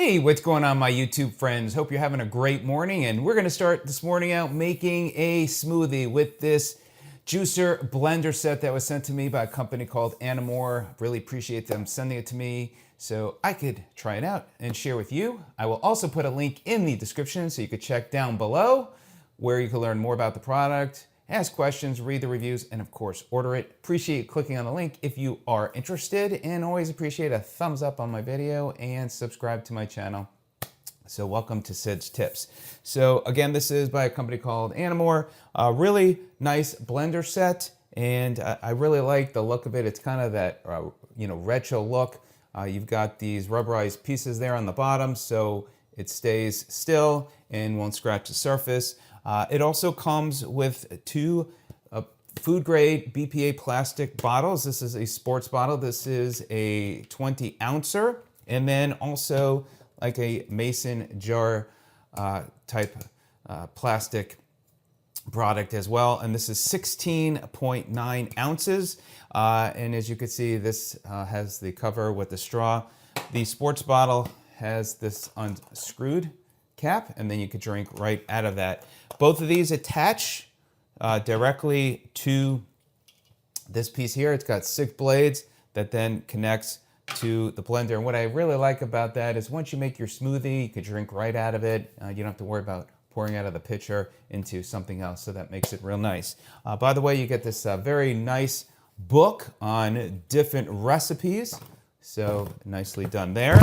Hey, what's going on, my YouTube friends? Hope you're having a great morning, and we're going to start this morning out making a smoothie with this juicer blender set that was sent to me by a company called ANIMORE. Really appreciate them sending it to me so I could try it out and share with you. I will also put a link in the description so you could check down below where you can learn more about the product, ask questions, read the reviews, and of course, order it. Appreciate clicking on the link if you are interested, and always appreciate a thumbs up on my video and subscribe to my channel. So welcome to Sid's Tips. So again, this is by a company called ANIMORE. A really nice blender set, and I really like the look of it. It's kind of that retro look. You've got these rubberized pieces there on the bottom, so it stays still and won't scratch the surface. It also comes with two food grade BPA plastic bottles. This is a sports bottle. This is a 20 ouncer. And then also like a mason jar type plastic product as well. And this is 16.9 ounces. And as you can see, this has the cover with the straw. The sports bottle has this unscrewed cap, and then you could drink right out of that. Both of these attach directly to this piece here. It's got 6 blades that then connects to the blender. And what I really like about that is once you make your smoothie, you could drink right out of it. You don't have to worry about pouring out of the pitcher into something else, so that makes it real nice. By the way, you get this very nice book on different recipes. So nicely done there.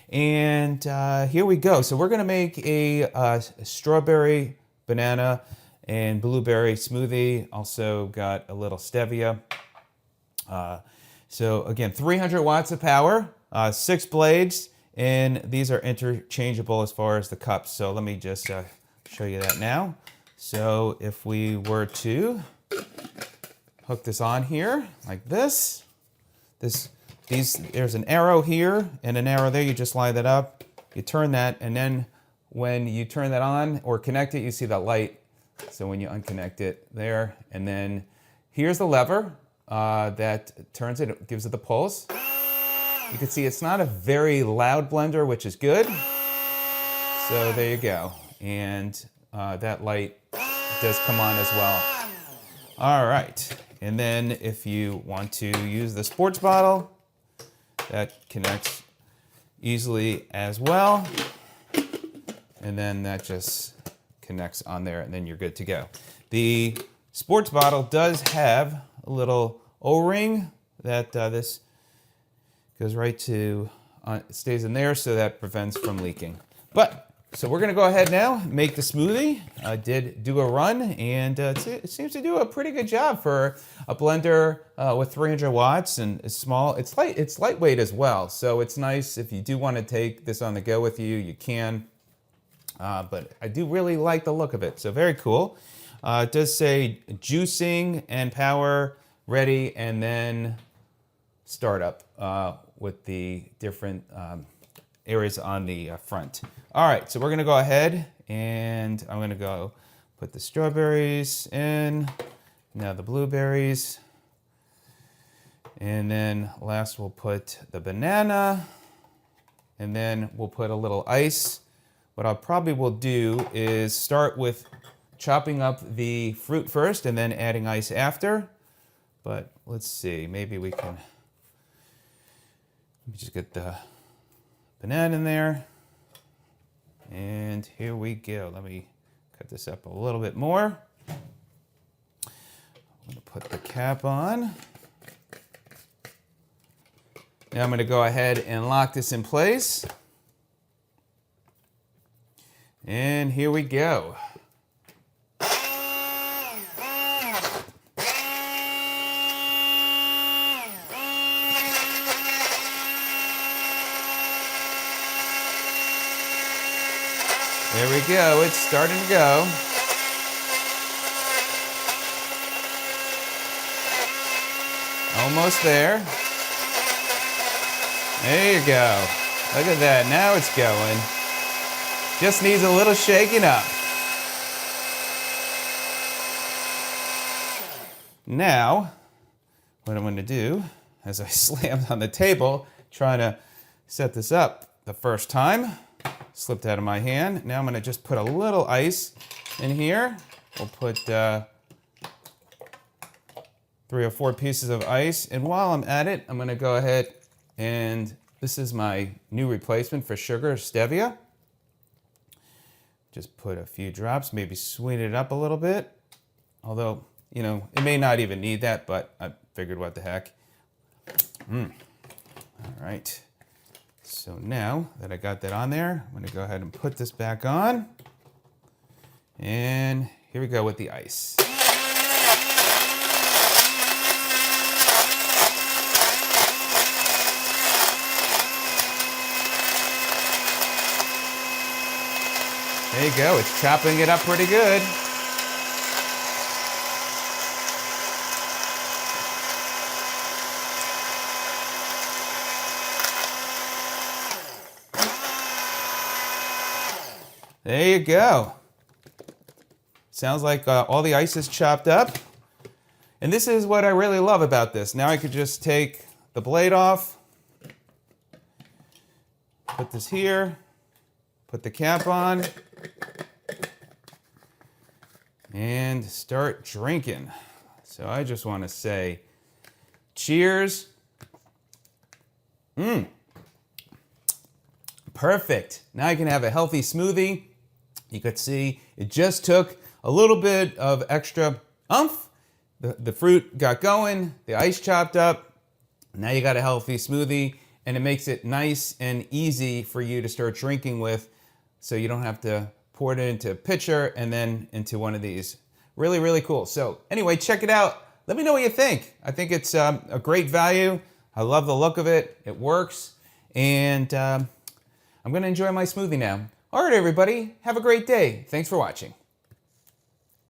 And here we go. So we're gonna make a strawberry, banana, and blueberry smoothie. Also got a little stevia. So again, 300 watts of power, 6 blades, and these are interchangeable as far as the cups. So let me just show you that now. So if we were to hook this on here like this, there's an arrow here and an arrow there. You just line that up, you turn that, and then when you turn that on or connect it, you see that light. So when you unconnect it there, and then here's the lever that turns it, it gives it the pulse. You can see it's not a very loud blender, which is good. So there you go. And that light does come on as well. All right. And then if you want to use the sports bottle, that connects easily as well. And then that just connects on there, and then you're good to go. The sports bottle does have a little O-ring that this goes right to, stays in there, so that prevents from leaking. So we're gonna go ahead now, make the smoothie. I did do a run, and it seems to do a pretty good job for a blender with 300 watts, and it's small. It's lightweight as well, so it's nice if you do want to take this on the go with you, you can. But I do really like the look of it, so very cool. It does say juicing and power ready, and then startup with the different areas on the front. All right, so we're gonna go ahead, and I'm gonna go put the strawberries in, now the blueberries, and then last we'll put the banana, and then we'll put a little ice. What I probably will do is start with chopping up the fruit first and then adding ice after. But let's see, maybe we can, let me just get the banana in there. And here we go. Let me cut this up a little bit more. I'm gonna put the cap on. Now I'm gonna go ahead and lock this in place. And here we go. There we go, it's starting to go. Almost there. There you go. Look at that, now it's going. Just needs a little shaking up. Now, what I'm going to do, as I slammed on the table, trying to set this up the first time, slipped out of my hand. Now I'm gonna just put a little ice in here. We'll put 3 or 4 pieces of ice. And while I'm at it, I'm gonna go ahead and this is my new replacement for sugar, stevia. Just put a few drops, maybe sweeten it up a little bit. Although, you know, it may not even need that, but I figured what the heck. All right. So now that I got that on there, I'm gonna go ahead and put this back on. And here we go with the ice. There you go, it's chopping it up pretty good. There you go. Sounds like all the ice is chopped up. And this is what I really love about this. Now I could just take the blade off, put this here, put the cap on, and start drinking. So I just want to say, cheers. Perfect. Now you can have a healthy smoothie. You could see it just took a little bit of extra oomph. The fruit got going, the ice chopped up. Now you got a healthy smoothie, and it makes it nice and easy for you to start drinking with, so you don't have to pour it into a pitcher and then into one of these. Really, really cool. So anyway, check it out. Let me know what you think. I think it's a great value. I love the look of it. It works. And I'm going to enjoy my smoothie now. All right, everybody. Have a great day. Thanks for watching.